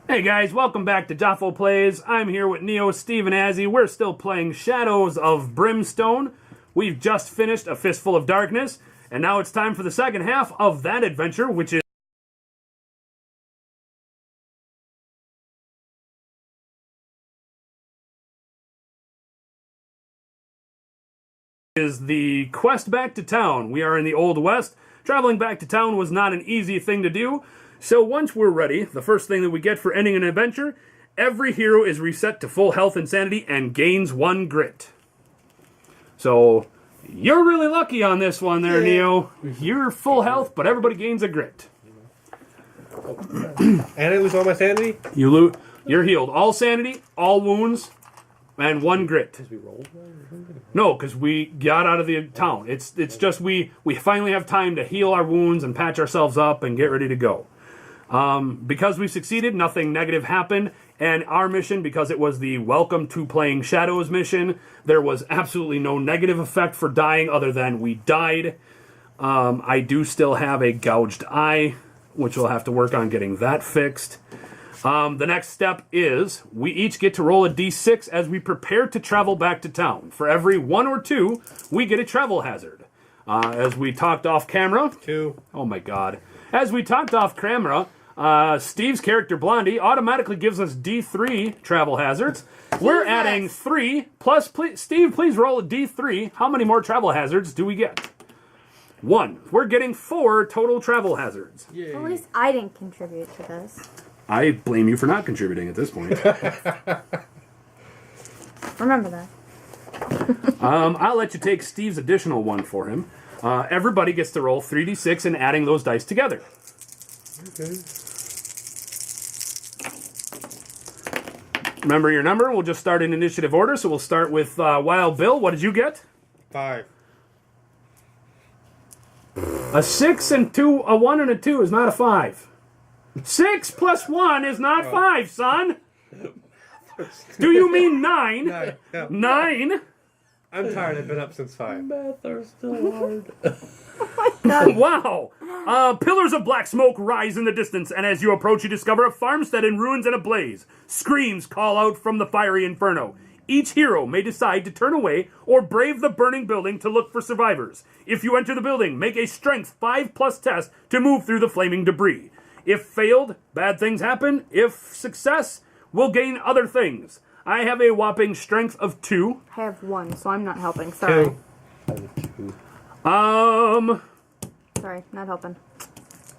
Hey guys, welcome back to Jafo Plays. I'm here with Neo, Steve, and Azzy. We're still playing Shadows of Brimstone. We've just finished A Fistful of Darkness, and now it's time for the second half of that adventure, which is the quest back to town. We are in the Old West. Traveling back to town was not an easy thing to do. So once we're ready, the first thing that we get for ending an adventure, every hero is reset to full health and sanity and gains 1 grit. So you're really lucky on this one there, Neo. You're full health, but everybody gains a grit. And I lose all my sanity? You're healed. All sanity, all wounds, and 1 grit. Because we rolled? No, because we got out of the town. It's just we finally have time to heal our wounds and patch ourselves up and get ready to go. Because we succeeded, nothing negative happened, and our mission, because it was the Welcome to Playing Shadows mission, there was absolutely no negative effect for dying other than we died. I do still have a gouged eye, which we'll have to work on getting that fixed. The next step is we each get to roll a d6 as we prepare to travel back to town. For every 1 or 2, we get a travel hazard. As we talked off camera... 2. Oh my god. As we talked off camera, Steve's character Blondie automatically gives us D3 travel hazards. We're adding 3, plus, Steve, please roll a D3. How many more travel hazards do we get? 1. We're getting 4 total travel hazards. Yay. At least I didn't contribute to this. I blame you for not contributing at this point. Remember that. I'll let you take Steve's additional 1 for him. Everybody gets to roll 3d6 and adding those dice together. Okay. Remember your number. We'll just start in initiative order. So we'll start with Wild Bill. What did you get? 5. A 6 and 2, a 1 and a 2 is not a 5. 6 plus 1 is not 5, son. Do you mean 9? 9. Yeah. 9? I'm tired. I've been up since 5. Math are still hard. Wow! Pillars of black smoke rise in the distance, and as you approach, you discover a farmstead in ruins and ablaze. Screams call out from the fiery inferno. Each hero may decide to turn away or brave the burning building to look for survivors. If you enter the building, make a strength 5+ test to move through the flaming debris. If failed, bad things happen. If success, we'll gain other things. I have a whopping strength of 2. I have 1, so I'm not helping. Sorry. 2. I have 2. Sorry, not helping.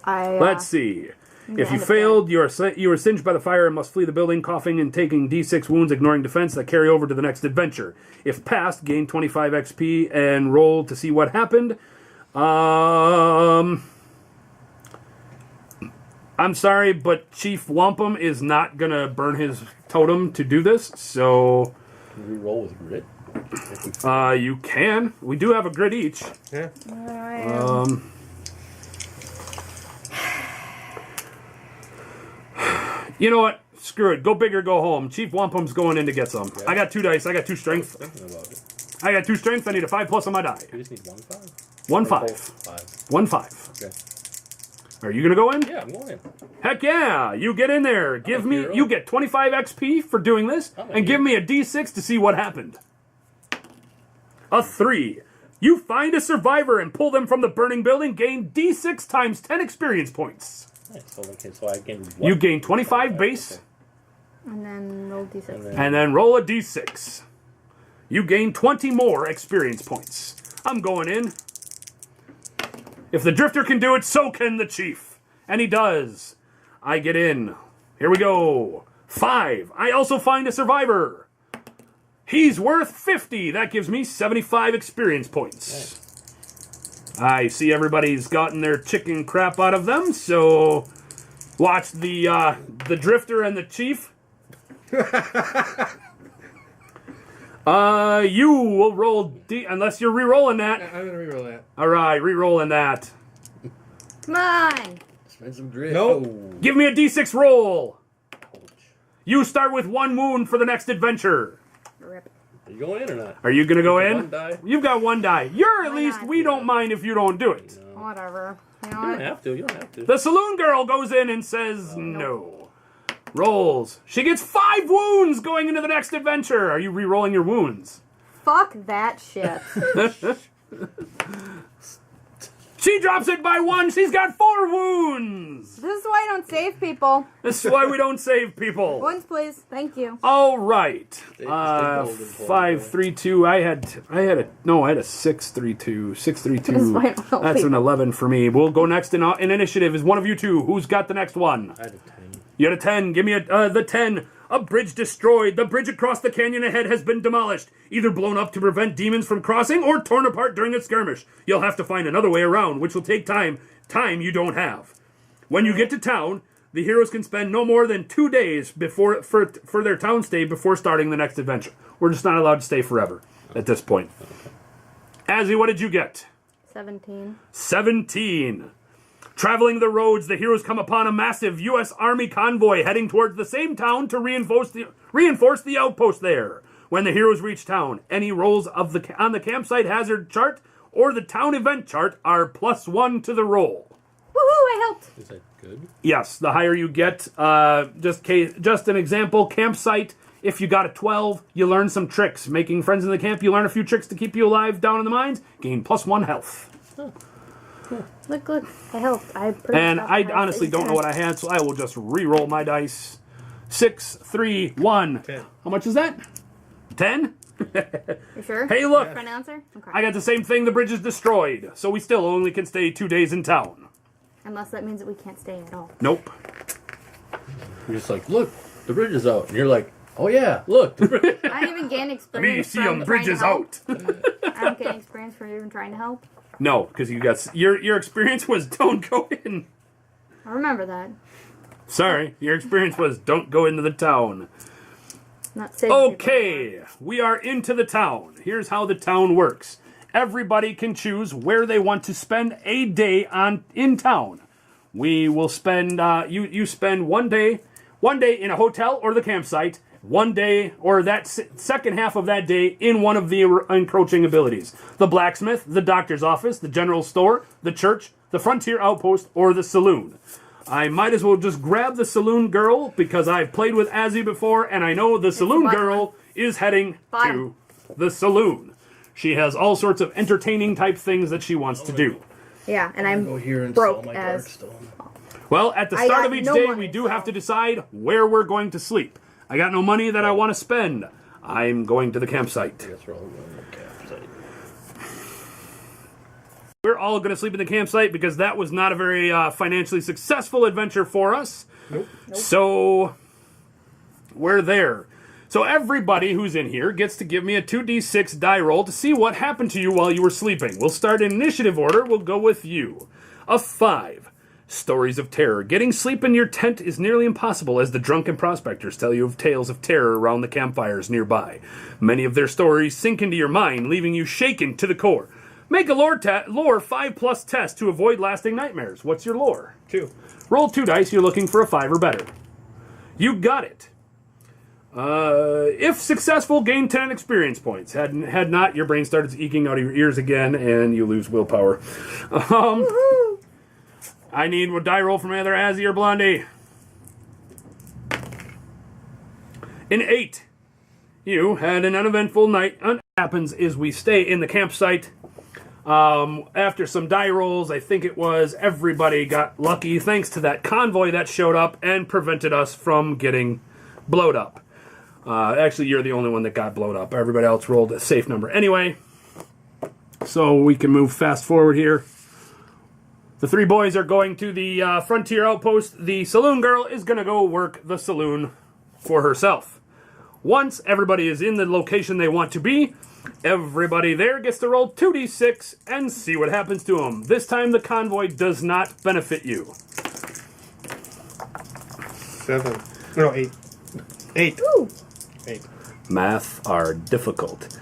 Let's see. If you failed, you are singed by the fire and must flee the building, coughing and taking d6 wounds, ignoring defense that carry over to the next adventure. If passed, gain 25 XP and roll to see what happened. I'm sorry, but Chief Wampum is not going to burn his totem to do this, so... Can we roll with grit? You can. We do have a grit each. Yeah. You know what? Screw it. Go big or go home. Chief Wampum's going in to get some. Yeah. I got 2 dice. I got 2 strength. Thinking about it. I got 2 strength. I need a 5+ on my die. We just need 1 5. 1 5. 5. 1 5. Okay. Are you gonna go in? Yeah, I'm going in. Heck yeah! You get in there. Give me. You get 25 XP for doing this, and give me a D6 to see what happened. A 3. You find a survivor and pull them from the burning building. Gain D6 times 10 experience points. Nice. So I gain what? You gain 25 base. Okay. And then roll d6. And then roll a D6. You gain 20 more experience points. I'm going in. If the Drifter can do it, so can the Chief. And he does. I get in. Here we go. 5. I also find a survivor. He's worth 50. That gives me 75 experience points. Nice. I see everybody's gotten their chicken crap out of them, so watch the Drifter and the Chief. You will roll unless you're re-rolling that. I'm going to re-roll that. All right, re-rolling that. Come on! Spend some grit. Nope. Oh. Give me a D6 roll. Ouch. You start with 1 wound for the next adventure. Rip. Are you going in or not? Are you going to go With in? 1 die? You've got 1 die. You're at Why least, not? we don't mind if you don't do it. No. Whatever. You know You don't what? have to. You don't have to. The saloon girl goes in and says no. rolls. She gets 5 wounds going into the next adventure. Are you re-rolling your wounds? Fuck that shit. She drops it by 1. She's got 4 wounds. This is why I don't save people. This is why we don't save people. Wounds, please. Thank you. All right. Stay golden, 5, 3, 2. I had a 6, 3, 2. 6, 3, 2. That's why I don't That's an people. 11 for me. We'll go next in initiative. Is one of you two. Who's got the next one? I had a 10. You had a 10. Give me the 10. A bridge destroyed. The bridge across the canyon ahead has been demolished. Either blown up to prevent demons from crossing or torn apart during a skirmish. You'll have to find another way around, which will take time you don't have. When you get to town, the heroes can spend no more than 2 days for their town stay before starting the next adventure. We're just not allowed to stay forever at this point. Azzy, what did you get? 17. 17. Traveling the roads, the heroes come upon a massive U.S. Army convoy heading towards the same town to reinforce the outpost there. When the heroes reach town, any rolls on the campsite hazard chart or the town event chart are +1 to the roll. Woohoo, I helped. Is that good? Yes, the higher you get, just an example, campsite, if you got a 12, you learn some tricks. Making friends in the camp, you learn a few tricks to keep you alive down in the mines, gain +1 health. Look, I helped. And I honestly don't know what I had, so I will just re-roll my dice. 6, 3, 1. 10. How much is that? 10? You sure? Hey, look. Final answer? Okay. I got the same thing. The bridge is destroyed, so we still only can stay 2 days in town. Unless that means that we can't stay at all. Nope. You're just like, look, the bridge is out. And you're like, oh yeah, look. The bridge. I don't even gain Me experience see from 'em trying bridges to help. out. I don't get experience for even trying to help. No, because you got your experience was don't go in. I remember that. Sorry, your experience was don't go into the town. Not saving people. Okay, we are into the town. Here's how the town works. Everybody can choose where they want to spend a day in town. We will spend you spend one day in a hotel or the campsite, 1 day or that second half of that day in one of the encroaching abilities. The blacksmith, the doctor's office, the general store, the church, the frontier outpost, or the saloon. I might as well just grab the saloon girl because I've played with Azzy before and I know the saloon bottom girl is heading Bottom. to the saloon. She has all sorts of entertaining type things that she wants to do. Yeah, and I'm Go here and broke sell my as... Darkstone. Well, at the I start got of each no day, money, we do so- have to decide where we're going to sleep. I got no money that I want to spend. I'm going to the campsite. I guess we're all going to the campsite. We're all going to sleep in the campsite because that was not a very financially successful adventure for us. Nope. So, we're there. So everybody who's in here gets to give me a 2d6 die roll to see what happened to you while you were sleeping. We'll start in initiative order. We'll go with you. A 5. Stories of terror. Getting sleep in your tent is nearly impossible as the drunken prospectors tell you of tales of terror around the campfires nearby. Many of their stories sink into your mind, leaving you shaken to the core. Make a lore 5+ test to avoid lasting nightmares. What's your lore? 2. Roll 2 dice. You're looking for a 5 or better. You got it. If successful, gain 10 experience points. Had not, your brain starts eking out of your ears again, and you lose willpower. I need a die roll from either Azzy or Blondie. An 8. You had an uneventful night. What happens is we stay in the campsite. After some die rolls, I think it was, everybody got lucky thanks to that convoy that showed up and prevented us from getting blowed up. Actually, you're the only one that got blowed up. Everybody else rolled a safe number. Anyway, so we can move fast forward here. The 3 boys are going to the frontier outpost. The saloon girl is going to go work the saloon for herself. Once everybody is in the location they want to be, everybody there gets to roll 2d6 and see what happens to them. This time the convoy does not benefit you. 7. No, 8. 8. Ooh. 8. Math are difficult.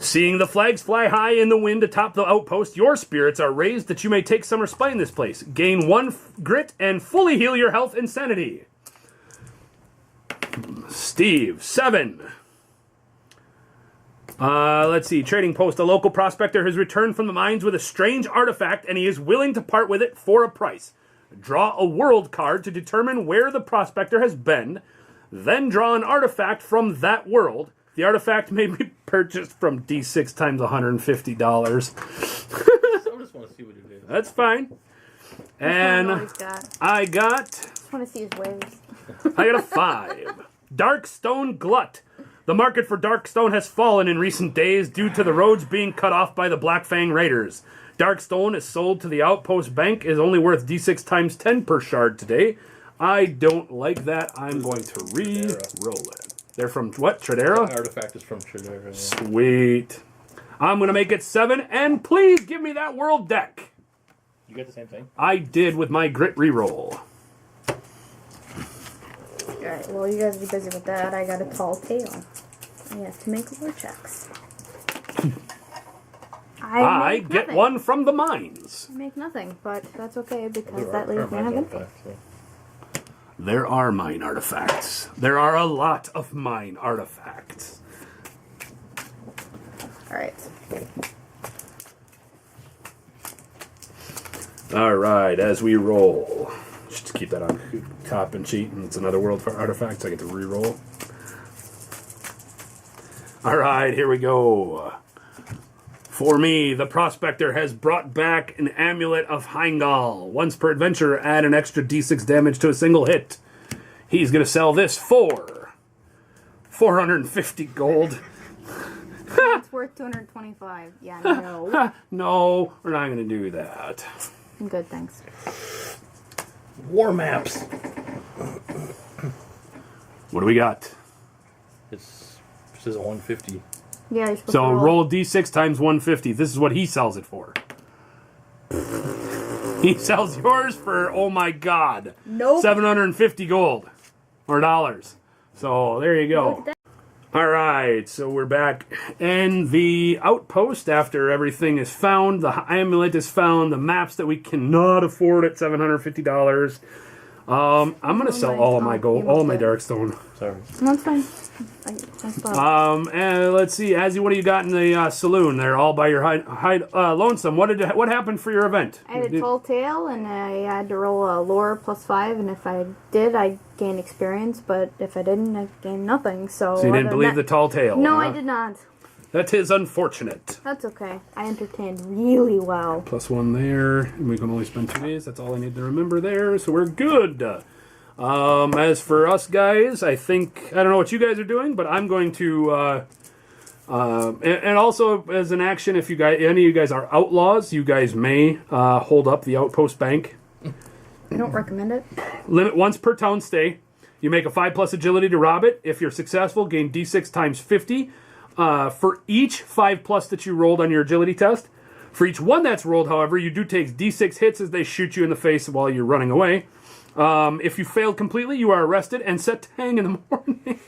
Seeing the flags fly high in the wind atop the outpost, your spirits are raised that you may take some respite in this place. Gain 1 grit and fully heal your health and sanity. Steve, 7. Let's see. Trading post. A local prospector has returned from the mines with a strange artifact, and he is willing to part with it for a price. Draw a world card to determine where the prospector has been. Then draw an artifact from that world. The artifact may be purchased from D6 times $150. I just want to see what it is. That's fine. And What he's got. I got Just want to see his waves. a 5. Darkstone Glut. The market for Darkstone has fallen in recent days due to the roads being cut off by the Black Fang Raiders. Darkstone is sold to the Outpost Bank, is only worth D6 times 10 per shard today. I don't like that. I'm going to re-roll it. They're from what? Tradera? The artifact is from Tradera. Yeah. Sweet. I'm going to make it 7, and please give me that world deck. You get the same thing? I did with my grit reroll. Alright, well, you guys be busy with that. I got a tall tale. I have to make more checks. I make get nothing. one from the mines. I make nothing, but that's okay because There that are leaves me mine having. artifacts, so. There are mine artifacts. There are a lot of mine artifacts. Alright. All right, as we roll. Just keep that on top and cheat, and it's another world for artifacts. I get to re-roll. All right, here we go. For me, the prospector has brought back an amulet of Heimdall. Once per adventure, add an extra d6 damage to a single hit. He's going to sell this for 450 gold. It's worth 225. Yeah, no. No, we're not going to do that. I'm good, thanks. War maps. What do we got? It says 150. Yeah, you're supposed So to roll d6 times 150. This is what he sells it for. He sells yours for, oh my god, Nope. 750 gold. Or dollars. So there you Look go. at that. Alright, so we're back in the outpost after everything is found. The amulet is found. The maps that we cannot afford at $750. I'm going to sell all of my gold, all of my Darkstone. Sorry. No, it's fine. I spot. And let's see, Azzy, what do you got in the saloon? They're all by your lonesome. What happened for your event? I had a tall tale, and I had to roll a lore +5, and if I did, I gained experience, but if I didn't, I gained nothing. So So you didn't believe the tall tale? No, huh? I did not. That is unfortunate. That's okay. I entertained really well. +1 there, and we can only spend 2 days. That's all I need to remember there, so we're good. As for us guys, I don't know what you guys are doing, but I'm going to, and also as an action, if any of you guys are outlaws, you guys may hold up the Outpost Bank. I don't recommend it. Limit once per town stay. You make a 5+ agility to rob it. If you're successful, gain d6 times 50. For each 5+ that you rolled on your agility test. For each one that's rolled, however, you do take d6 hits as they shoot you in the face while you're running away. If you failed completely, you are arrested and set to hang in the morning.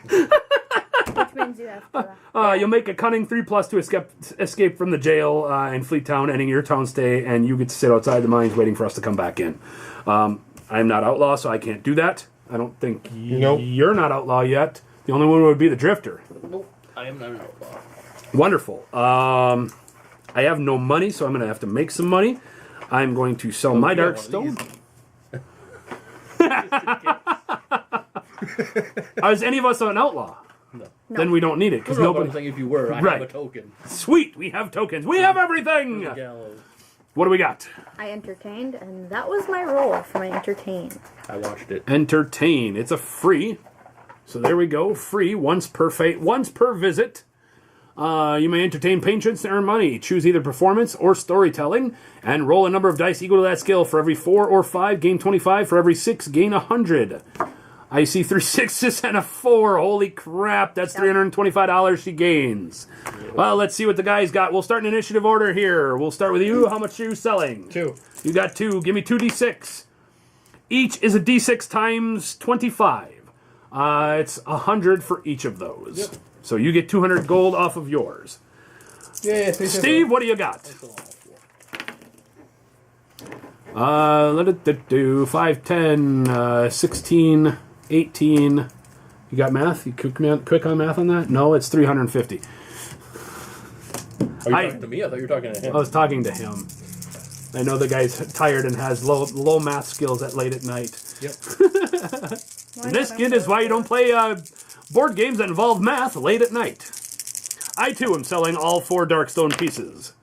Which means you have to. You'll make a cunning 3+ to escape from the jail in Fleet Town, ending your town stay, and you get to sit outside the mines waiting for us to come back in. I'm not outlaw, so I can't do that. I don't think Nope. you're not outlaw yet. The only one would be the Drifter. Nope. I am not an outlaw. Wonderful. I have no money, so I'm going to have to make some money. I'm going to sell my you got Darkstone. one Is any of us an outlaw? No. Then we don't need it because No, nobody. I'm saying if you were, I Right. have a token. Sweet, we have tokens. We have everything. Gallows. What do we got? I entertained, and that was my role for my entertain. I watched it. Entertain. It's a free. So there we go. Free once per visit. You may entertain patrons to earn money. Choose either performance or storytelling, and roll a number of dice equal to that skill. For every 4 or 5, gain 25. For every 6, gain 100. I see 3 6s and a 4. Holy crap! That's $325 she gains. Well, let's see what the guys got. We'll start in initiative order here. We'll start with you. How much are you selling? 2. You got 2. Give me 2 d6. Each is a d6 times 25. It's 100 for each of those. Yep. So you get 200 gold off of yours. Yeah, Steve, what do you got? That's a lot for. Let it do 5, 10, 16, 18. You got math? You quick on math on that? No, it's 350. Are you I- talking to me? I thought you were talking to him. I was talking to him. I know the guy's tired and has low math skills at late at night. Yep. And this, kid, is why you don't play board games that involve math late at night. I, too, am selling all 4 Darkstone pieces.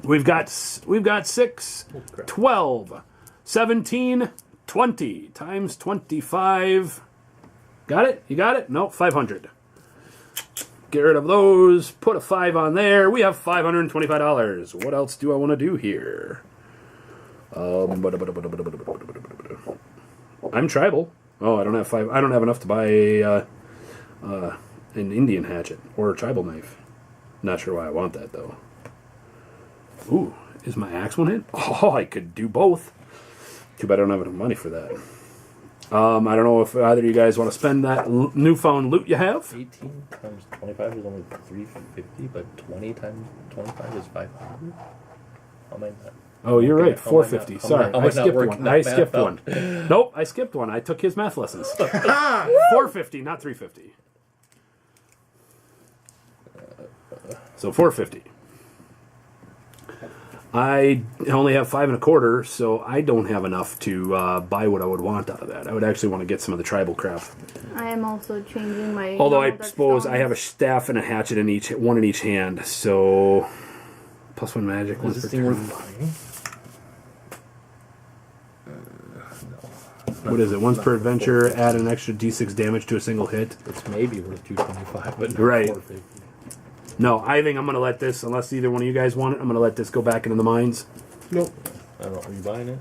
We've got 6, 12, 17, 20 times 25. Got it? You got it? Nope, 500. Get rid of those. Put a 5 on there. We have $525. What else do I want to do here? I'm tribal. Oh, I don't have 5. I don't have enough to buy an Indian hatchet or a tribal knife. Not sure why I want that though. Ooh, is my axe one hit? Oh, I could do both. Too bad I don't have enough money for that. I don't know if either of you guys want to spend that newfound loot you have. 18 times 25 is only 350, but 20 times 25 is 500. How am I not? Oh, you're right. How am I not- 450. how am I- Sorry, how am I I not skipped working one. that I math skipped out? one. Nope, I skipped one. I took his math lessons. 450, not 350. So 450. I only have 5 1/4, so I don't have enough to buy what I would want out of that. I would actually want to get some of the tribal crap. I am also changing my. Although I normal suppose Darkstone. I have a staff and a hatchet in one in each hand, so +1 magic. Is One this per thing turn. worth buying? What is it? Once per adventure, add an extra d6 damage to a single hit. It's maybe worth 225, but not Right. 450. No, I think I'm going to let this, unless either one of you guys want it, I'm going to let this go back into the mines. Nope. I don't know. Are you buying it?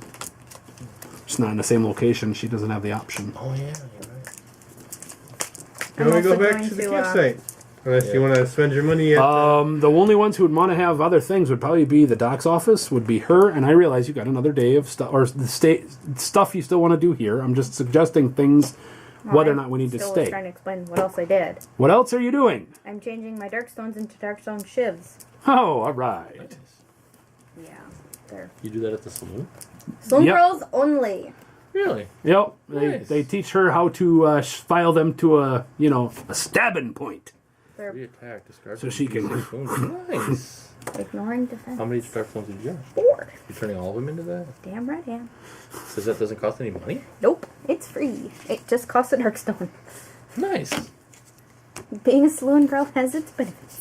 It's not in the same location. She doesn't have the option. Oh, yeah, you're right. You want to go also back going to the to, campsite. Unless you want to spend your money at... The only ones who would want to have other things would probably be the doc's office, would be her, and I realize you got another day of stuff, or the stuff you still want to do here. I'm just suggesting things, whether or not we need to Still stay. trying to explain what else I did. What else are you doing? I'm changing my Darkstones into Darkstone shivs. Oh, all right. Yeah, they're You do that at the saloon? Saloon Yep. girls only. Really? Yep, Nice. they teach her how to file them to a stabbing point. They're Re-attack. Discard. So she can- Nice. ignoring defense. How many Darkstones did you have? 4. You're turning all of them into that? Damn right I am. Says that doesn't cost any money? Nope, it's free. It just costs a Darkstone. Nice. Being a saloon girl has its benefits.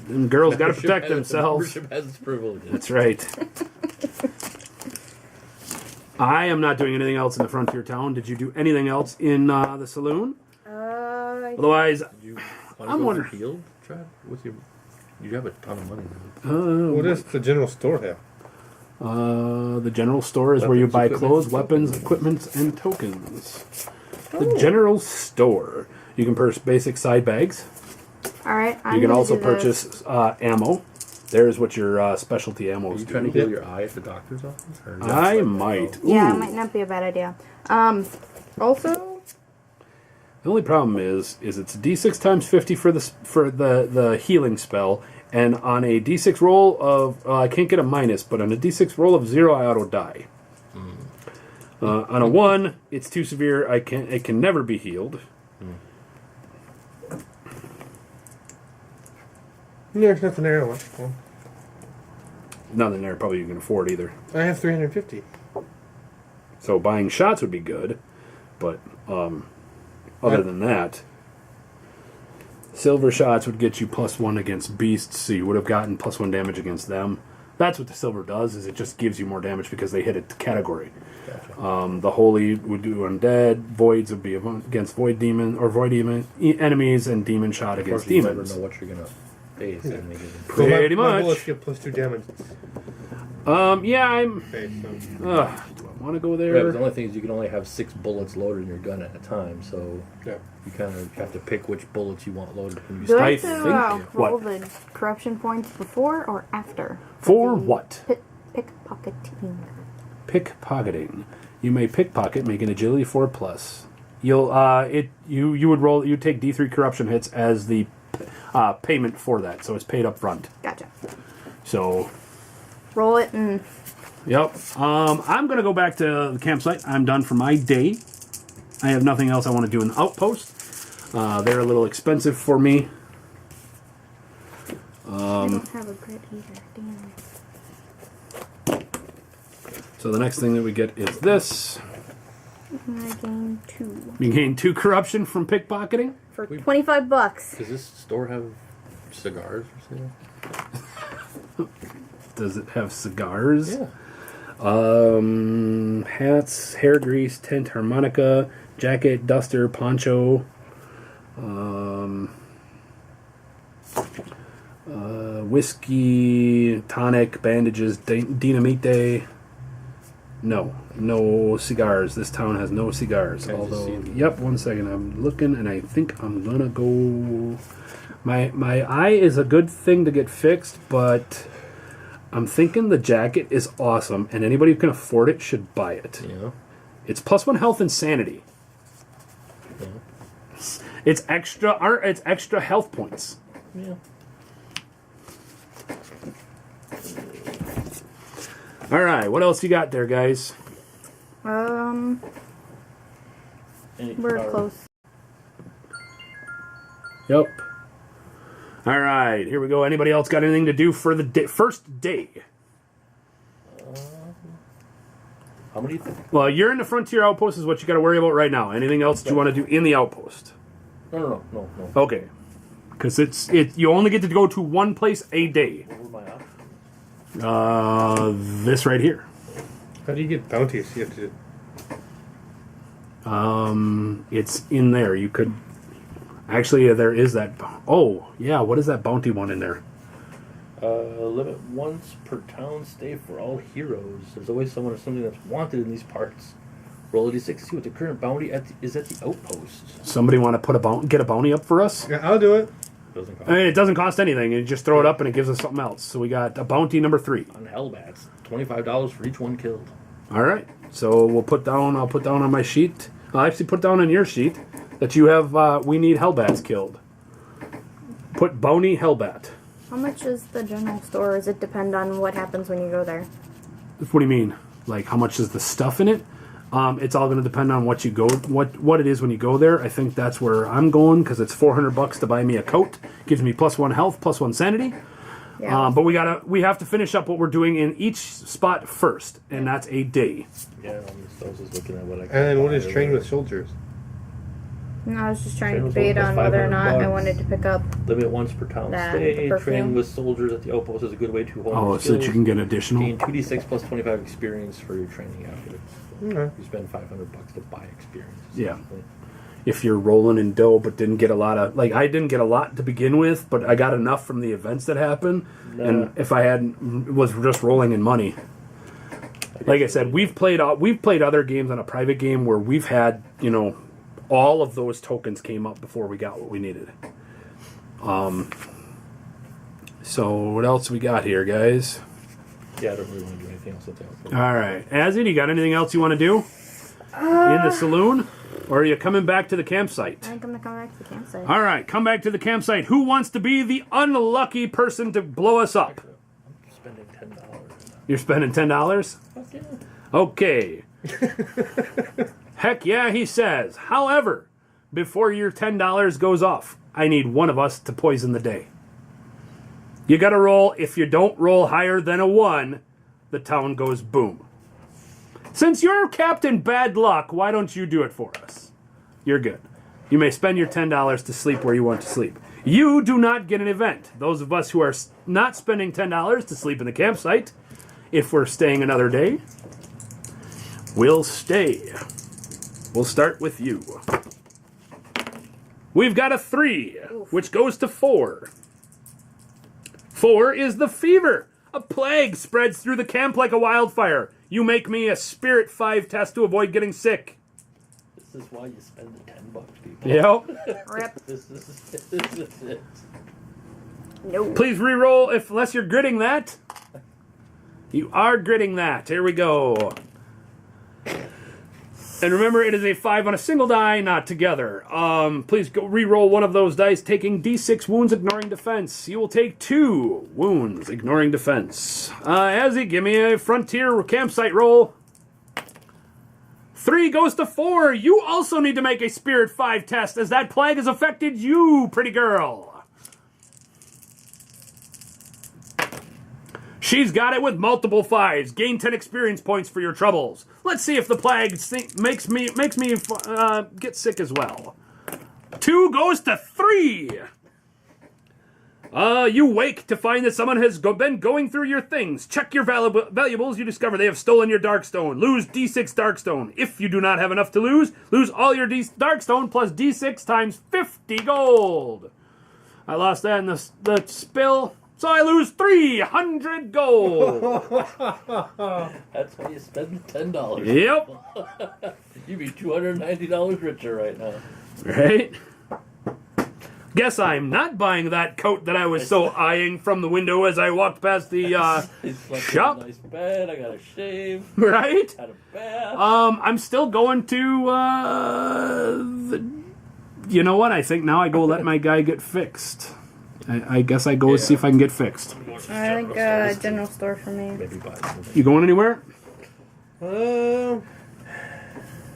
Them girls got to Membership protect has- themselves. Membership has its privileges. That's right. I am not doing anything else in the frontier town. Did you do anything else in the saloon? Otherwise, Did you want I'm to go wondering- for healed, Trav? What's your... You have a ton of money now. What does the general store have? the general store is where you Weapons, buy equipment, clothes, and weapons, equipment, and tokens. The general store. You can purchase basic side bags. Alright, I'm You can gonna also do this. purchase ammo. There's what your specialty ammo Are is. you trying to heal your eye at the doctor's office? Or is that I like- might. Yeah, Ooh. it might not be a bad idea. Also, The only problem is it's d6 times 50 for the healing spell, and on a d6 roll of I can't get a minus, but on a d6 roll of 0 I auto die. On a 1, it's too severe. It can never be healed. There's nothing there. Well, Nothing there probably you can afford either. I have 350. So buying shots would be good, but other than that, silver shots would get you +1 against beasts, so you would have gotten +1 damage against them. That's what the silver does, is it just gives you more damage because they hit a category. Gotcha. The holy would do undead, voids would be against void demon or void demon enemies, and demon shot Of against course, you never demons. know what you're going to face. And maybe... Pretty my much. bullets get +2 damage. Yeah, I'm. Okay, so Do I want to go Yeah, but there? the only thing is you can only have 6 bullets loaded in your gun at a time, so yeah. you kind of have to pick which bullets you want loaded when you do I I start. have think- to roll what? the corruption points before or after? For the what? Pickpocketing. Pickpocketing. You may pickpocket, make an agility 4+. You'll you would roll. You take D3 corruption hits as the payment for that, so it's paid up front. Gotcha. So, Roll it and yep. I'm gonna go back to the campsite. I'm done for my day. I have nothing else I want to do in the outpost. They're a little expensive for me. I don't have a grid either. Damn. So the next thing that we get is this. I gain 2 You gain 2 corruption from pickpocketing. for $25. Does this store have cigars for sale? Does it have cigars? Yeah. Hats, hair grease, tint, harmonica, jacket, duster, poncho, whiskey, tonic, bandages, dinamite. No cigars. This town has no cigars. Can I just Although, see it? yep, one second. I'm looking, and I think I'm gonna go. My eye is a good thing to get fixed, but I'm thinking the jacket is awesome, and anybody who can afford it should buy it. Yeah. It's +1 health and sanity. Yeah. It's extra health points. Yeah. All right, what else you got there, guys? We're close. Yep. All right, here we go. Anybody else got anything to do for the first day? How many? Well, you're in the frontier outpost is what you got to worry about right now. Anything else that you want to do in the outpost? No. Okay. Because you only get to go to one place a day. What were my options? This right here. How do you get bounties? You have to. It's in there. You could actually there is that. Oh yeah, what is that bounty one in there? Limit once per town stay for all heroes. There's always someone or something that's wanted in these parts. Roll a d6, see what the current bounty is at the outpost. Somebody want to get a bounty up for us? Yeah, I'll do it. Doesn't cost. I mean, it doesn't cost anything. You just throw it up and it gives us something else. So we got a bounty number 3. On Hellbats, $25 for each one killed. All right. So I'll put down on my sheet. I'll actually put down on your sheet that you have. We need Hellbats killed. Put bounty Hellbat. How much is the general store? Does it depend on what happens when you go there? What do you mean? Like how much is the stuff in it? It's all going to depend on what you go, what it is when you go there. I think that's where I'm going because it's $400 to buy me a coat. Gives me +1 health, +1 sanity. Yeah. But we have to finish up what we're doing in each spot first, and that's a day. Yeah, I was just looking at what I. And then what is train with soldiers? No, I was just trying to Train was debate almost on whether or not I $500. wanted to pick up. Limit once per town That, stay. the perfume. Train with soldiers at the outpost is a good way to hone Oh, your so that you skills. can get additional. Gain 2d6 plus 25 experience for your training after. Okay. You spend $500 to buy experience. Yeah. If you're rolling in dough but didn't get a lot of, like I didn't get a lot to begin with, but I got enough from the events that happened. And if I was just rolling in money, like I said, we've played other games on a private game where we've had all of those tokens came up before we got what we needed. So what else we got here, guys? Yeah, I don't really want to do anything else at the outpost. All right, Azzy, do you got anything else you want to do in the saloon, or are you coming back to the campsite? I think I'm gonna come back to the campsite. All right, come back to the campsite. Who wants to be the unlucky person to blow us up? I'm spending $10. You're spending $10? Fuck yeah. Okay. Heck yeah, he says. However, before your $10 goes off, I need one of us to poison the day. You gotta roll. If you don't roll higher than a 1, the town goes boom. Since you're Captain Bad Luck, why don't you do it for us? You're good. You may spend your $10 to sleep where you want to sleep. You do not get an event. Those of us who are not spending $10 to sleep in the campsite, if we're staying another day, we'll stay. We'll start with you. We've got a 3, which goes to 4. 4 is the fever. A plague spreads through the camp like a wildfire. You make me a Spirit 5 test to avoid getting sick. This is why you spend the $10, people. Yep. Rip. This is it. No. Please re-roll unless you're gritting that. You are gritting that. Here we go. And remember, it is a 5 on a single die, not together. Please go re-roll one of those dice, taking D6 wounds, ignoring defense. You will take 2 wounds, ignoring defense. Azzy, give me a frontier campsite roll. 3 goes to 4. You also need to make a Spirit 5 test, as that plague has affected you, pretty girl. She's got it with multiple 5s. Gain 10 experience points for your troubles. Let's see if the plague makes me get sick as well. 2 goes to 3. You wake to find that someone has been going through your things. Check your valuables. You discover they have stolen your Darkstone. Lose D6 Darkstone. If you do not have enough to lose all your Darkstone plus D6 times 50 gold. I lost that in the spill, so I lose 300 gold. That's why you spend $10. Yep. You'd be $290 richer right now. Right? Guess I'm not buying that coat that I was so eyeing from the window as I walked past the shop. In a nice bed. I got a shave. Right? Had a bath. I'm still going to. You know what? I think now I go let my guy get fixed. I guess I go see if I can get fixed. I think general store for me. Maybe buy something. You going anywhere?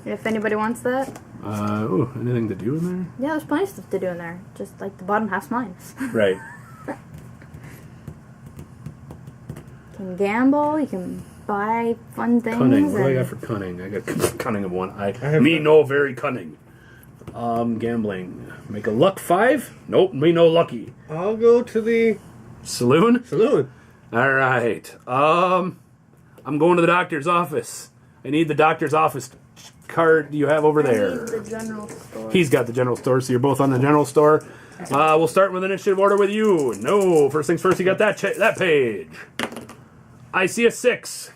If anybody wants that. Anything to do in there? Yeah, there's plenty of stuff to do in there. Just like the bottom half's mine. Right. You can gamble. You can buy fun things. Cunning. What do I got for cunning? I got cunning of 1. Very cunning. Gambling. Make a luck 5? Nope, me no lucky. I'll go to the Saloon? saloon. All right. I'm going to the doctor's office. I need the doctor's office card you have over I there. need the general store. He's got the general store, so you're both on the general store. We'll start with initiative order with you. No, first things first, you got that page. I see a 6.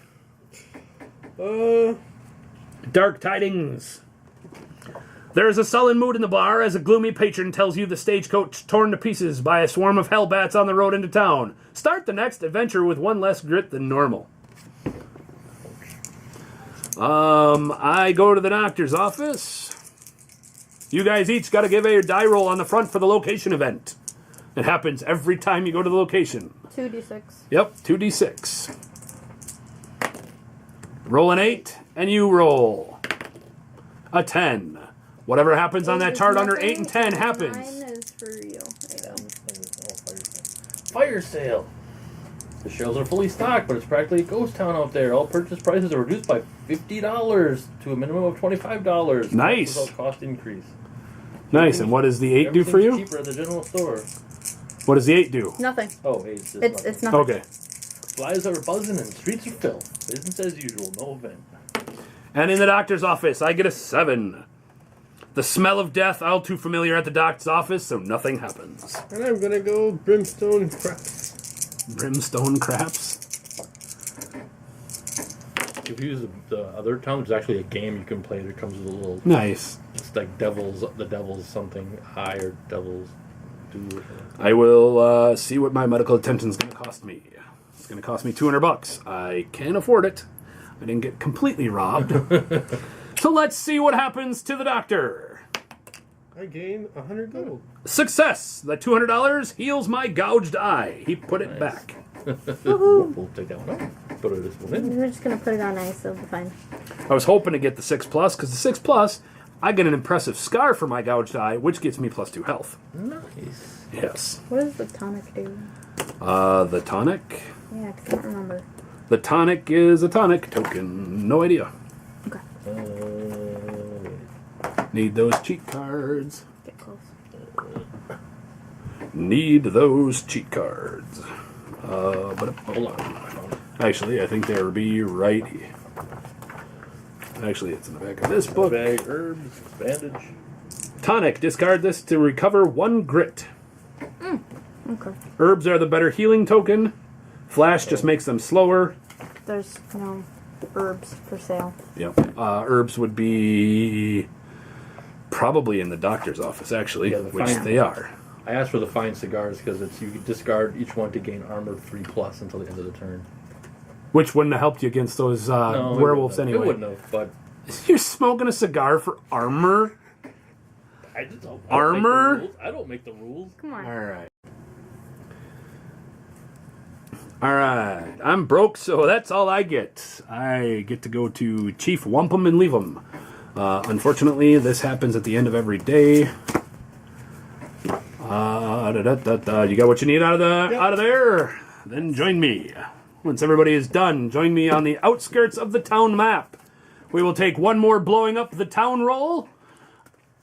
Dark tidings. There is a sullen mood in the bar as a gloomy patron tells you the stagecoach torn to pieces by a swarm of hellbats on the road into town. Start the next adventure with 1 less grit than normal. I go to the doctor's office. You guys each got to give a die roll on the front for the location event. It happens every time you go to the location. 2d6. Yep, 2d6. Roll an 8, and you roll a 10. Whatever happens on that chart under 8 and 10 happens. Mine is for you. There you go. Fire sale. The shelves are fully stocked, but it's practically a ghost town out there. All purchase prices are reduced by $50 to a minimum of $25. Nice. Without cost increase. Nice, and what does the 8 do for you? Cheaper at the general store. What does the 8 do? Nothing. Oh, 8 is It's nothing. Okay. Flies are buzzing and streets are filled. Business as usual, no event. And in the doctor's office, I get a 7. The smell of death, all too familiar at the doctor's office, so nothing happens. And I'm gonna go Brimstone Craps. Brimstone craps. If you use the other town, there's actually a game you can play that comes with a little. Nice. It's like the devil's something high or devil's do. I will see what my medical attention is going to cost me. It's going to cost me $200. I can't afford it. I didn't get completely robbed. So let's see what happens to the doctor. I gain 100 gold. Success! The $200 heals my gouged eye. He put it back. We'll take that one out. Put this one in. We're just gonna put it on ice, it'll be fine. I was hoping to get the 6+, because the 6+, I get an impressive scar for my gouged eye, which gets me +2 health. Nice. Yes. What does the tonic do? The tonic? Yeah, I can't remember. The tonic is a tonic token. No idea. Okay. Need those cheat cards. Get close. Need those cheat cards. But hold on. Actually, I think they'll be right here. Actually, it's in the back of this book. Bag, herbs, bandage. Tonic. Discard this to recover 1 grit. Okay. Herbs are the better healing token. Flash just makes them slower. There's no herbs for sale. Yep. Herbs would be probably in the doctor's office, actually, Yeah, which fine. they are. I asked for the fine cigars because it's you discard each one to gain armor 3+ until the end of the turn. Which wouldn't have helped you against those No, werewolves it anyway. wouldn't have, but You're smoking a cigar for armor? I just don't. Armor? I don't make the rules. Come on. Alright. Alright. I'm broke, so that's all I get. I get to go to Chief Wampum and leave him. Unfortunately, this happens at the end of every day. You got what you need out of there? Then join me. Once everybody is done, join me on the outskirts of the town map. We will take one more blowing up the town roll,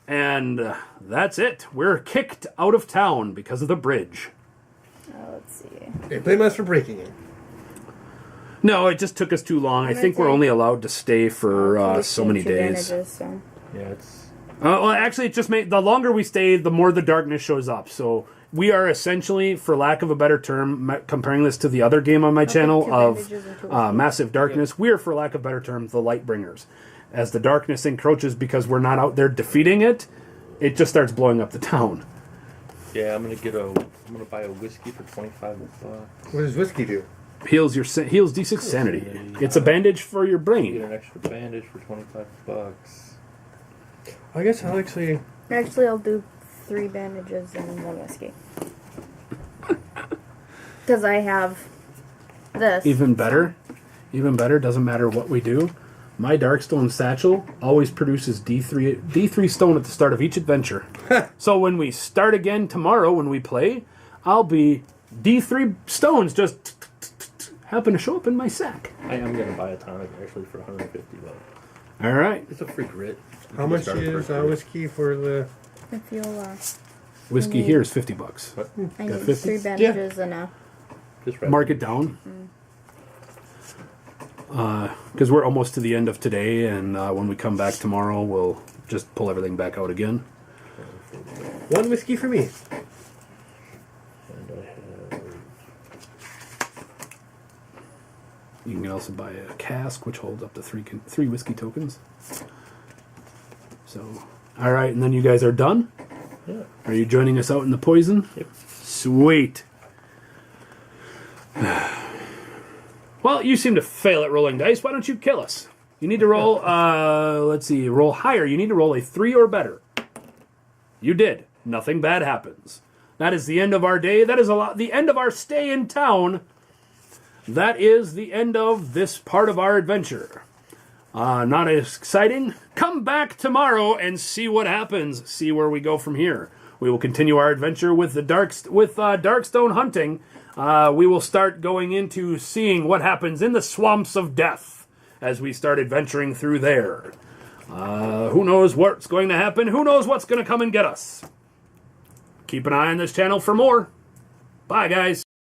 and that's it. We're kicked out of town because of the bridge. Let's see. They blame us for breaking it. No, it just took us too long. I think we're only allowed to stay for so many days. So. Yeah, it's... Well, actually, it just made the longer we stay, the more the darkness shows up. So we are essentially, for lack of a better term, comparing this to the other game on my channel of Massive Darkness, we are, for lack of a better term, the light bringers. As the darkness encroaches because we're not out there defeating it, it just starts blowing up the town. Yeah, I'm gonna buy a whiskey for $25. What does whiskey do? Heals D6 sanity. It's a bandage for your Get brain. an extra bandage for $25. I guess I'll actually... Actually, I'll do 3 bandages and 1 whiskey. Because I have this. Even better, doesn't matter what we do. My Darkstone satchel always produces D3 stone at the start of each adventure. So when we start again tomorrow, when we play, I'll be D3 stones just happen to show up in my sack. I am gonna buy a tonic actually for $150. All right. It's a free grit. How much is whiskey for the... If you'll, Whiskey here is $50. I Got need 50? 3 bandages and a... Just right. Mark it down. Because we're almost to the end of today, and when we come back tomorrow, we'll just pull everything back out again. 1 whiskey for me. And I have... You can also buy a cask, which holds up to 3 whiskey tokens. So, all right, and then you guys are done? Yeah. Are you joining us out in the poison? Yep. Sweet. Well, you seem to fail at rolling dice. Why don't you kill us? You need to roll, let's see, roll higher. You need to roll a 3 or better. You did. Nothing bad happens. That is the end of our day. That is the end of our stay in town. That is the end of this part of our adventure. Not as exciting. Come back tomorrow and see what happens. See where we go from here. We will continue our adventure with Darkstone hunting. We will start going into seeing what happens in the swamps of death as we start adventuring through there. Who knows what's going to happen? Who knows what's going to come and get us? Keep an eye on this channel for more. Bye, guys.